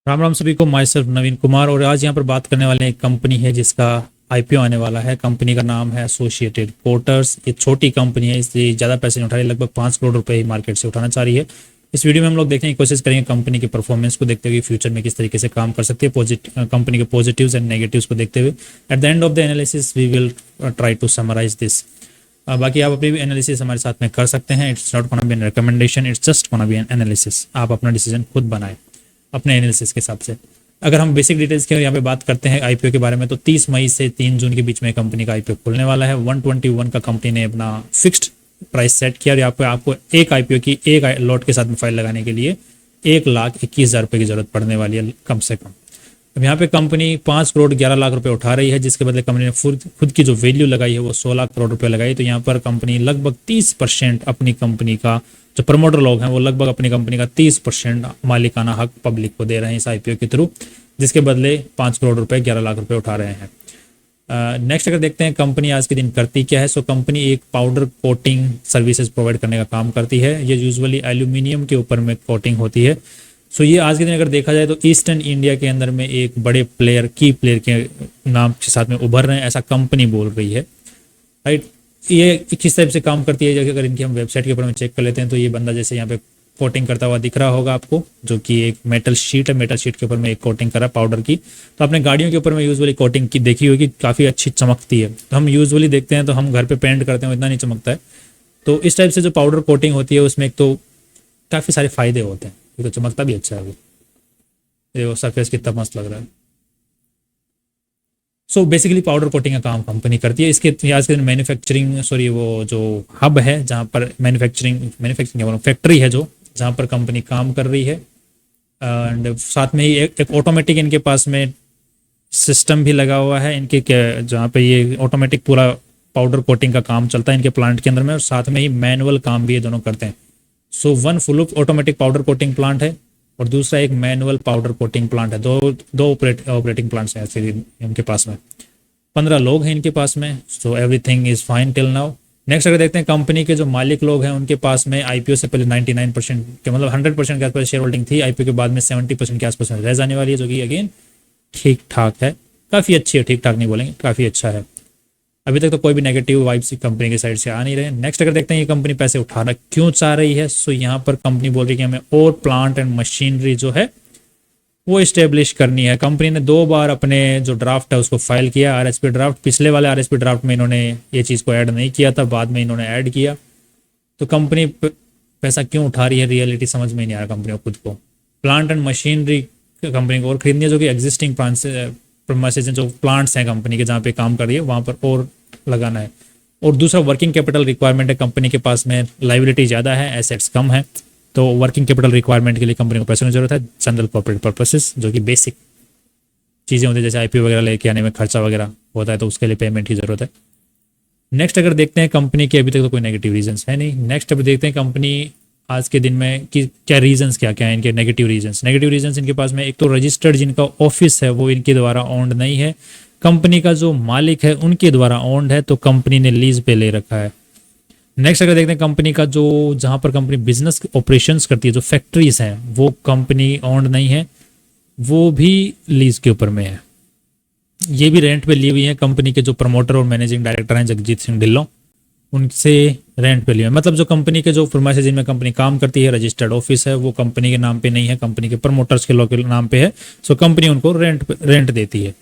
राम राम सभी को। My self नवीन कुमार, और आज यहाँ पर बात करने वाले हैं एक कंपनी है जिसका आईपीओ आने वाला है। कंपनी का नाम है एसोसिएटेड पोर्टर्स। ये छोटी कंपनी है, इसलिए ज़्यादा पैसे नहीं उठा रही, लगभग 5 करोड़ रुपए ही मार्केट से उठाना चाह रही है। इस वीडियो में हम लोग देखने की कोशिश करेंगे कंपनी के परफॉर्मेंस को देखते हुए फ्यूचर में किस तरीके से काम कर सकती है, कंपनी के पॉजिटिव्स एंड नेगेटिव्स को देखते हुए। At the end of the analysis we will try to summarise this. बाकी आप अपनी भी एनालिसिस हमारे साथ में कर सकते हैं। It's not gonna be an recommendation, it's just gonna be an analysis. आप अपना डिसीजन खुद बनाएं अपने एनालिसिस के हिसाब से। अगर हम बेसिक डिटेल्स के यहाँ पे बात करते हैं आईपीओ के बारे में, तो 30 मई से 3 जून के बीच में कंपनी का आईपीओ खुलने वाला है। 121 का कंपनी ने अपना फिक्स्ड प्राइस सेट किया, और यहाँ पे आपको एक आईपीओ की एक लॉट के साथ में फाइल लगाने के लिए 1,21,000 रुपये की जरूरत पड़ने वाली है कम से कम। अब यहाँ पे कंपनी 5 करोड़ 11 लाख रुपए उठा रही है, जिसके बदले कंपनी ने खुद की जो वैल्यू लगाई है वो 16 करोड़ रुपए लगाई। तो यहाँ पर कंपनी लगभग 30% अपनी कंपनी का, जो प्रमोटर लोग हैं वो लगभग अपनी कंपनी का 30% मालिकाना हक पब्लिक को दे रहे हैं इस आईपीओ के थ्रू, जिसके बदले 5 करोड़ रुपए 11 लाख रुपए उठा रहे हैं। नेक्स्ट अगर देखते हैं कंपनी आज के दिन करती क्या है। सो कंपनी एक पाउडर कोटिंग सर्विसेज प्रोवाइड करने का काम करती है। ये यूजुअली एल्यूमिनियम के ऊपर में कोटिंग होती है। सो ये आज के दिन अगर देखा जाए तो ईस्टर्न इंडिया के अंदर में एक बड़े प्लेयर, की प्लेयर के नाम के साथ में उभर रहे हैं, ऐसा कंपनी बोल रही है। राइट, ये किस टाइप से काम करती है, जैसे अगर इनकी हम वेबसाइट के ऊपर में चेक कर लेते हैं तो ये बंदा जैसे यहाँ पे कोटिंग करता हुआ दिख रहा होगा आपको, जो कि एक मेटल शीट है। मेटल शीट के ऊपर में एक कोटिंग कर रहा है पाउडर की। तो अपने गाड़ियों के ऊपर में यूजुअली कोटिंग की देखी होगी, काफ़ी अच्छी चमकती है। तो हम यूजुअली देखते हैं तो हम घर पे पेंट करते हैं, इतना नहीं चमकता है। तो इस टाइप से जो पाउडर कोटिंग होती है उसमें एक तो काफ़ी सारे फायदे होते हैं, ये तो चमकता भी अच्छा है। अभी ये सरफेस कितना मस्त लग रहा है। सो बेसिकली पाउडर कोटिंग का काम कंपनी करती है। इसके आज के दिन मैन्युफैक्चरिंग, वो जो हब है जहाँ पर मैन्युफैक्चरिंग फैक्ट्री है जो जहाँ पर कंपनी काम कर रही है। एंड साथ में ही एक ऑटोमेटिक इनके पास में सिस्टम भी लगा हुआ है इनके, जहाँ पे ये ऑटोमेटिक पूरा पाउडर कोटिंग का काम चलता है इनके प्लांट के अंदर में, और साथ में ही मैनुअल काम भी ये दोनों करते हैं। So one full automatic powder coating plant है और दूसरा एक मैनुअल पाउडर कोटिंग प्लांट है। दो ऑपरेटिंग प्लांट्स हैं ऐसे इनके पास में। 15 लोग हैं इनके पास में। So everything is fine till now. Next अगर देखते हैं कंपनी के जो मालिक लोग हैं उनके पास में आईपीओ से पहले 99% के, मतलब 100% के आसपास शेयर होल्डिंग थी। आईपीओ के बाद में 70% के आसपास रह जाने वाली है, जो कि अगेन ठीक ठाक है, काफ़ी अच्छी है। ठीक ठाक नहीं बोलेंगे, काफ़ी अच्छा है। अभी तक तो कोई भी नेगेटिव वाइब्स कंपनी की साइड से आ नहीं रहे। नेक्स्ट अगर देखते हैं ये कंपनी पैसे उठाना क्यों चाह रही है। सो यहाँ पर कंपनी बोल रही है कि हमें और प्लांट एंड मशीनरी जो है वो इस्टेब्लिश करनी है। कंपनी ने 2 बार अपने जो ड्राफ्ट है उसको फाइल किया, आरएसपी ड्राफ्ट। पिछले वाले आरएसपी ड्राफ्ट में इन्होंने ये चीज़ को ऐड नहीं किया था, बाद में इन्होंने ऐड किया। तो कंपनी पैसा क्यों उठा रही है, रियलिटी समझ में नहीं आ रहा कंपनी को खुद को। प्लांट एंड मशीनरी कंपनी को और खरीदनी है, जो कि एग्जिस्टिंग प्रोमाइसेस जो प्लांट्स हैं कंपनी के जहाँ पे काम कर रही है वहाँ पर और लगाना है। और दूसरा वर्किंग कैपिटल रिक्वायरमेंट है। कंपनी के पास में लाइबिलिटी ज़्यादा है, एसेट्स कम है, तो वर्किंग कैपिटल रिक्वायरमेंट के लिए कंपनी को पैसों की जरूरत है। जनरल कॉर्पोरेट पर्पसेस, जो कि बेसिक चीज़ें होती है, जैसे आईपीओ वगैरह लेके आने में खर्चा वगैरह होता है, तो उसके लिए पेमेंट की जरूरत है। नेक्स्ट अगर देखते हैं कंपनी के, अभी तक तो कोई नेगेटिव रीजंस है नहीं। नेक्स्ट अभी देखते हैं कंपनी आज के दिन में कि क्या रीजंस क्या क्या है इनके नेगेटिव रीजंस इनके पास में। एक तो रजिस्टर्ड जिनका ऑफिस है वो इनके द्वारा ओन्ड नहीं है। कंपनी का जो मालिक है उनके द्वारा ओन्ड है, तो कंपनी ने लीज पे ले रखा है। नेक्स्ट अगर देखते हैं कंपनी का जो, जहाँ पर कंपनी बिजनेस ऑपरेशंस करती है, जो फैक्ट्रीज हैं वो कंपनी ओन्ड नहीं है, वो भी लीज के ऊपर में है। ये भी रेंट पे ली हुई है। कंपनी के जो प्रमोटर और मैनेजिंग डायरेक्टर हैं जगजीत सिंह ढिल्लों, उनसे रेंट पे लिए हुए। मतलब जो कंपनी के जो फर्माइसेज जिनमें कंपनी काम करती है, रजिस्टर्ड ऑफिस है, वो कंपनी के नाम पे नहीं है, कंपनी के प्रमोटर्स के लोग के नाम पे है। सो कंपनी उनको रेंट देती है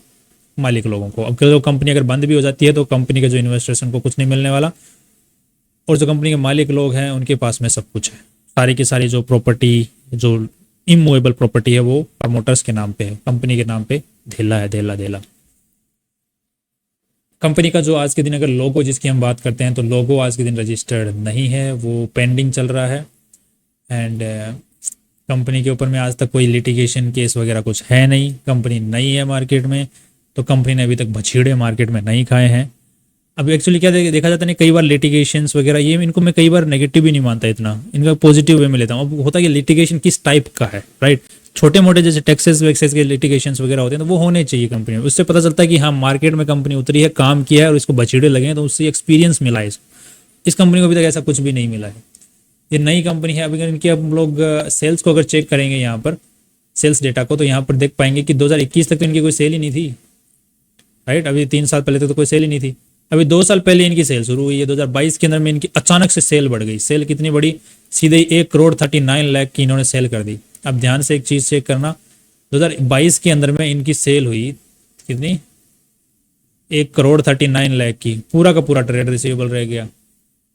मालिक लोगों को। अब जो कंपनी अगर बंद भी हो जाती है तो कंपनी के जो इन्वेस्टर्स उनको कुछ नहीं मिलने वाला, और जो कंपनी के मालिक लोग हैं उनके पास में सब कुछ है। सारी की सारी जो प्रॉपर्टी, जो इमूवेबल प्रॉपर्टी है, वो प्रमोटर्स के नाम पे है, कंपनी के नाम पे धेला है, धेला। कंपनी का जो आज के दिन अगर लोगो जिसकी हम बात करते हैं, तो लोगो आज के दिन रजिस्टर्ड नहीं है, वो पेंडिंग चल रहा है। एंड कंपनी के ऊपर में आज तक कोई लिटिगेशन केस वगैरह कुछ है नहीं। कंपनी नई है मार्केट में, तो कंपनी ने अभी तक बछीड़े मार्केट में नहीं खाए हैं। अब एक्चुअली क्या देखा जाता है, कई बार लिटिगेशंस वगैरह, ये इनको मैं कई बार नेगेटिव भी नहीं मानता, इतना इनका पॉजिटिव वे में लेता हूँ। अब होता है कि लिटिगेशन किस टाइप का है, राइट। छोटे मोटे जैसे टैक्सेस वैक्सेस के लिटिगेशंस वगैरह होते हैं, तो वो होने चाहिए कंपनी में। उससे पता चलता है कि हाँ मार्केट में कंपनी उतरी है, काम किया है और इसको बछीड़े लगे हैं, तो उससे एक्सपीरियंस मिला है। इस कंपनी को अभी तक ऐसा कुछ भी नहीं मिला है। ये नई कंपनी है। अभी इनकी हम लोग सेल्स को अगर चेक करेंगे यहाँ पर, सेल्स डेटा को, तो यहाँ पर देख पाएंगे कि 2021 तक तो इनकी कोई सेल ही नहीं थी, राइट। अभी 3 साल पहले तक तो कोई सेल ही नहीं थी। अभी 2 साल पहले इनकी सेल शुरू हुई है। 2022 के अंदर में इनकी अचानक से सेल बढ़ गई। सेल कितनी बढ़ी, सीधे 1,39,00,000 की इन्होंने सेल कर दी। अब ध्यान से एक चीज चेक करना, 2022 के अंदर में इनकी सेल हुई कितनी, 1,39,00,000 की। पूरा का पूरा ट्रेड रिसीवेबल रह गया।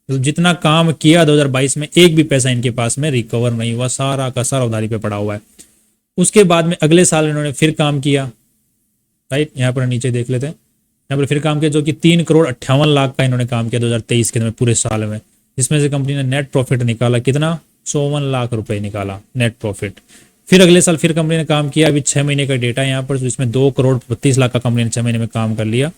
तो जितना काम किया 2022 में, एक भी पैसा इनके पास में रिकवर नहीं हुआ, सारा का सारा उधारी पे पड़ा हुआ है। उसके बाद में अगले साल इन्होंने फिर काम किया, राइट। यहाँ पर नीचे देख लेते हैं, यहाँ पर फिर काम किया जो कि 3,58,00,000 का इन्होंने काम किया 2023 के अंदर पूरे साल में, जिसमें से कंपनी ने नेट प्रॉफिट निकाला कितना, 54 लाख रुपए निकाला नेट प्रॉफिट। फिर अगले साल फिर कंपनी ने काम किया। अभी 6 महीने का डेटा है यहाँ पर, जिसमें 2,32,00,000 का कंपनी ने 6 महीने में काम कर लिया।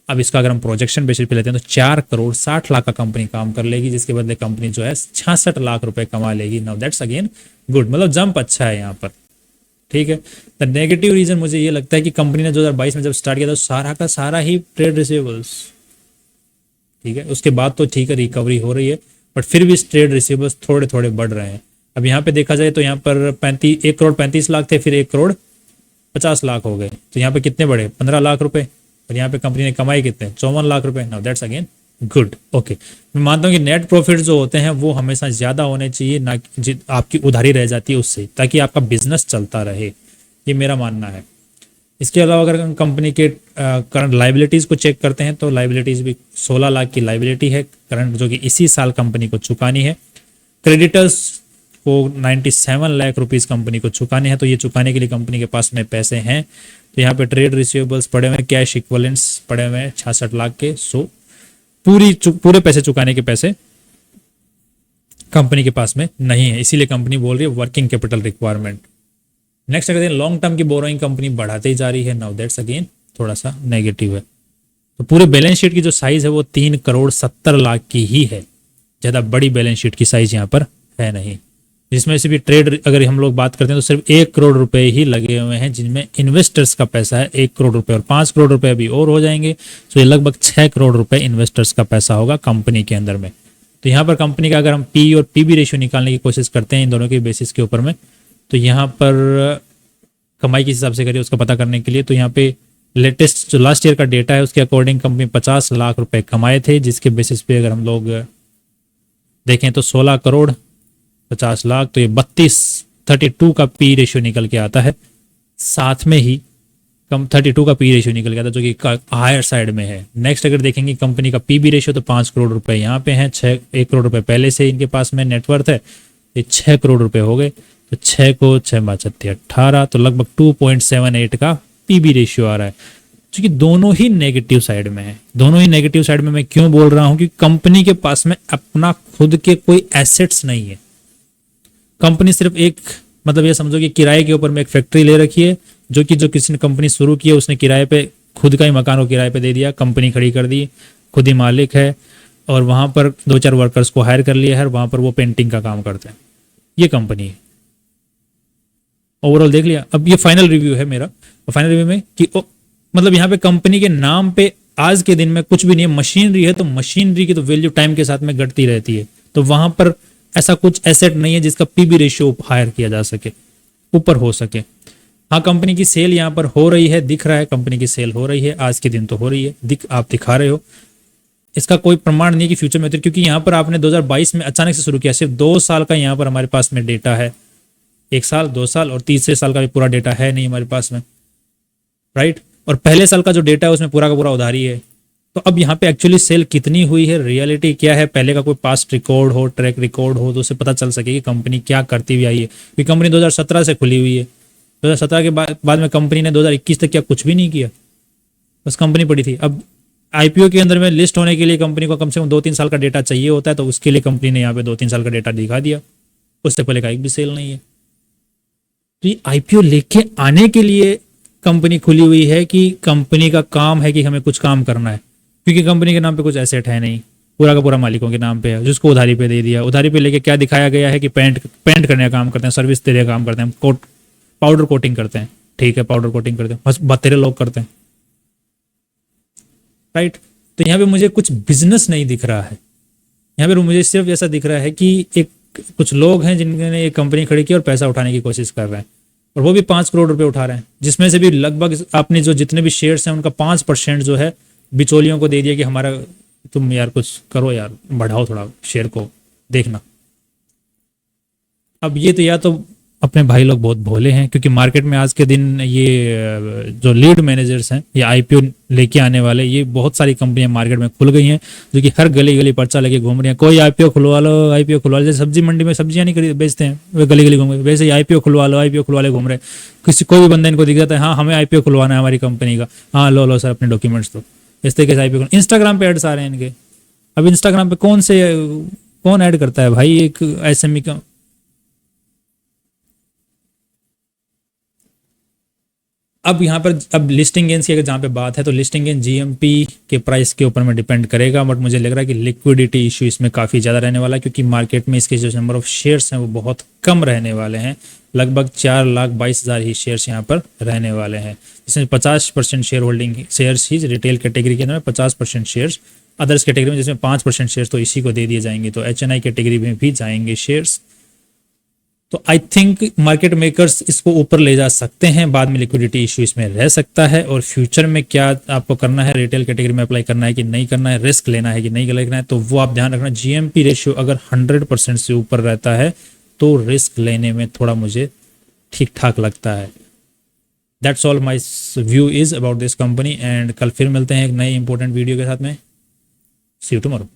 अब इसका अगर हम प्रोजेक्शन बेसिस पे लेते हैं तो 4,60,00,000 का कंपनी काम कर लेगी, जिसके बदले कंपनी जो है 66 लाख रुपए कमा लेगी। नाउ दैट्स अगेन गुड, मतलब जंप अच्छा है यहाँ पर, ठीक है। द नेगेटिव रीजन मुझे ये लगता है कि कंपनी ने 2022 में जब स्टार्ट किया था सारा का सारा ही ट्रेड रिसीवेबल्स, ठीक है। उसके बाद तो ठीक है रिकवरी हो रही है, बट फिर भी ट्रेड रिसीवेबल्स थोड़े थोड़े बढ़ रहे हैं। अब यहाँ पे देखा जाए तो यहाँ पर 1,35,00,000 थे, फिर 1,50,00,000 हो गए। तो यहाँ पे कितने बढ़े, 15 लाख रुपए। और यहाँ पे कंपनी ने कमाई कितने, 54 लाख रुपए। Now that's again good, okay. मैं मानता हूँ कि नेट प्रॉफिट जो होते हैं वो हमेशा ज्यादा होने चाहिए, ना कि आपकी उधारी रह जाती है उससे, ताकि आपका बिजनेस चलता रहे, ये मेरा मानना है। इसके अलावा अगर हम कंपनी के करंट लाइबिलिटीज को चेक करते हैं तो लाइबिलिटीज भी 16 लाख की लाइबिलिटी है करंट, जो कि इसी साल कंपनी को चुकानी है। क्रेडिटर्स को 97 लाख रुपीस कंपनी को चुकाने हैं, तो ये चुकाने के लिए कंपनी के पास में पैसे हैं। तो यहाँ पे ट्रेड रिसीवेबल्स पड़े हुए हैं, कैश इक्विवेलेंट्स पड़े हुए हैं 66 लाख के। सो पूरे पैसे चुकाने के पैसे कंपनी के पास में नहीं है, इसीलिए कंपनी बोल रही है वर्किंग कैपिटल रिक्वायरमेंट। नेक्स्ट अगर लॉन्ग टर्म की बोरोइंग कंपनी बढ़ाते ही जा रही है। नाउ दैट्स अगेन थोड़ा सा नेगेटिव है। तो पूरे बैलेंस शीट की जो साइज है वो 3,70,00,000 की ही है, ज्यादा बड़ी बैलेंस शीट की साइज यहाँ पर है नहीं। जिसमें से भी ट्रेड अगर हम लोग बात करते हैं तो सिर्फ 1 करोड़ रुपए ही लगे हुए हैं, जिनमें इन्वेस्टर्स का पैसा है 1 करोड़ रुपए, और 5 करोड़ रुपए अभी और हो जाएंगे। तो ये लगभग 6 करोड़ रुपए इन्वेस्टर्स का पैसा होगा कंपनी के अंदर में। तो यहाँ पर कंपनी का अगर हम पी और पीबी रेशियो निकालने की कोशिश करते हैं इन दोनों के बेसिस के ऊपर में, तो यहाँ पर कमाई किस हिसाब से करिए उसका पता करने के लिए, तो यहाँ पे लेटेस्ट जो लास्ट ईयर का डेटा है उसके अकॉर्डिंग कंपनी 50 लाख रुपए कमाए थे, जिसके बेसिस पे अगर हम लोग देखें तो 16 करोड़ 50 लाख, तो ये 32 का पी रेशियो निकल के आता है। साथ में ही 32 का पी रेशियो निकल के आता है, जो कि हायर साइड में है। नेक्स्ट अगर देखेंगे कंपनी का पीबी रेशियो, तो 5 करोड़ रुपए यहाँ पे हैं, 1 करोड़ रुपए पहले से इनके पास में नेटवर्थ है, ये 6 करोड़ रुपए हो गए। तो 6 को 6 × 18, तो लगभग 2.78 का पीबी रेशियो आ रहा है, क्योंकि दोनों ही नेगेटिव साइड में है। दोनों ही नेगेटिव साइड में मैं क्यों बोल रहा हूं कि कंपनी के पास में अपना खुद के कोई एसेट्स नहीं है। कंपनी सिर्फ एक, मतलब ये समझो कि किराए के ऊपर में एक फैक्ट्री ले रखी है, जो किसी ने कंपनी शुरू की है उसने किराए पे खुद का ही मकान को किराए पे दे दिया, कंपनी खड़ी कर दी, खुद ही मालिक है, और वहां पर 2-4 वर्कर्स को हायर कर लिया है, वहां पर वो पेंटिंग का काम करते हैं। ये कंपनी है ओवरऑल, देख लिया। अब ये फाइनल रिव्यू है मेरा, फाइनल रिव्यू में कि मतलब यहाँ पे कंपनी के नाम पे आज के दिन में कुछ भी नहीं है। मशीनरी है तो मशीनरी की तो वैल्यू टाइम के साथ में घटती रहती है, तो वहां पर ऐसा कुछ एसेट नहीं है जिसका पीबी रेशियो हायर किया जा सके, ऊपर हो सके। हाँ, कंपनी की सेल यहाँ पर हो रही है, दिख रहा है कंपनी की सेल हो रही है, आज के दिन तो हो रही है, आप दिखा रहे हो। इसका कोई प्रमाण नहीं है कि फ्यूचर में होती है, क्योंकि यहाँ पर आपने 2022 में अचानक से शुरू किया, सिर्फ 2 साल का यहाँ पर हमारे पास में डेटा है, 1 साल 2 साल और तीसरे साल का भी पूरा डेटा है नहीं हमारे पास में, राइट। और पहले साल का जो डेटा है उसमें पूरा का पूरा उधारी है। तो अब यहाँ पे एक्चुअली सेल कितनी हुई है, रियलिटी क्या है, पहले का कोई पास्ट रिकॉर्ड हो, ट्रैक रिकॉर्ड हो, तो उससे पता चल सके कि कंपनी क्या करती हुई आई है। क्योंकि कंपनी 2017 से खुली हुई है, 2017 के बाद में कंपनी ने 2021 तक क्या कुछ भी नहीं किया, बस कंपनी पड़ी थी। अब आईपीओ के अंदर में लिस्ट होने के लिए कंपनी को कम से कम 2-3 साल का डेटा चाहिए होता है, तो उसके लिए कंपनी ने यहाँ पे 2-3 साल का डेटा दिखा दिया, उससे पहले का एक भी सेल नहीं है। तो ये आईपीओ लेके आने के लिए कंपनी खुली हुई है कि कंपनी का काम है कि हमें कुछ काम करना है, क्योंकि कंपनी के नाम पे कुछ एसेट है नहीं, पूरा का पूरा मालिकों के नाम पे है, जिसको उधारी पे दे दिया। उधारी पे लेके क्या दिखाया गया है कि पेंट करने का काम करते हैं, सर्विस देने का काम करते हैं, पाउडर कोटिंग करते हैं, ठीक है, पाउडर कोटिंग करते हैं, बस बतेरे लोग करते हैं, राइट। तो यहाँ पे मुझे कुछ बिजनेस नहीं दिख रहा है, यहाँ पे मुझे सिर्फ ऐसा दिख रहा है कि एक कुछ लोग हैं जिन्होंने एक कंपनी खड़ी की और पैसा उठाने की कोशिश कर रहे हैं, और वो भी 5 करोड़ रुपए उठा रहे हैं, जिसमें से भी लगभग आपने जो जितने भी शेयर्स हैं उनका 5% जो है बिचौलियों को दे दिया कि हमारा, तुम यार कुछ करो यार, बढ़ाओ थोड़ा शेयर को, देखना। अब ये तो या तो अपने भाई लोग बहुत भोले हैं, क्योंकि मार्केट में आज के दिन ये जो लीड मैनेजर्स हैं, ये आईपीओ लेके आने वाले, ये बहुत सारी कंपनियां मार्केट में खुल गई हैं जो कि हर गली गली पर्चा लेके घूम रही हैं। कोई आईपीओ खुलवा लो, आईपीओ खुलवा लो, जैसे सब्जी मंडी में सब्जियां नहीं खरीद बेचते हैं, वे गली गली घूम रहे, वैसे ही आईपीओ खुलवा लो, आईपीओ खुलवा ले घूम रहे। किसी कोई भी बंदा इनको दिख जाता है, हाँ हमें आईपीओ खुलवाना है हमारी कंपनी का, हाँ लो लो सर अपने डॉक्यूमेंट्स दो, इस तरीके से आईपीओ। इंस्टाग्राम पे एड्स आ रहे हैं इनके। अब इंस्टाग्राम पे कौन ऐड करता है भाई, एक एसएमई का। अब यहाँ पर अब लिस्टिंग गेंस की अगर जहाँ पे बात है, तो लिस्टिंग गेन जीएमपी के प्राइस के ऊपर में डिपेंड करेगा, बट मुझे लग रहा है कि लिक्विडिटी इशू इसमें काफ़ी ज़्यादा रहने वाला है, क्योंकि मार्केट में इसके जो नंबर ऑफ शेयर्स हैं वो बहुत कम रहने वाले हैं। लगभग 4,22,000 ही शेयर्स यहाँ पर रहने वाले हैं, जिसमें 50% शेयर होल्डिंग शेयर्स ही रिटेल कैटेगरी के अंदर, 50% शेयर्स अदर्स कैटेगरी में, जिसमें 5% शेयर्स तो इसी को दे दिए जाएंगे, तो एचएनआई कैटेगरी में भी जाएंगे शेयर्स। तो आई थिंक मार्केट मेकर्स इसको ऊपर ले जा सकते हैं, बाद में लिक्विडिटी इशू इसमें रह सकता है। और फ्यूचर में क्या आपको करना है, रिटेल कैटेगरी में अप्लाई करना है कि नहीं करना है, रिस्क लेना है कि नहीं लेना है, तो वो आप ध्यान रखना। जीएमपी रेशियो अगर 100% से ऊपर रहता है तो रिस्क लेने में थोड़ा मुझे ठीक ठाक लगता है। That's all my view is about this company, and कल फिर मिलते हैं एक नए इंपॉर्टेंट वीडियो के साथ में। सी यू टुमारो।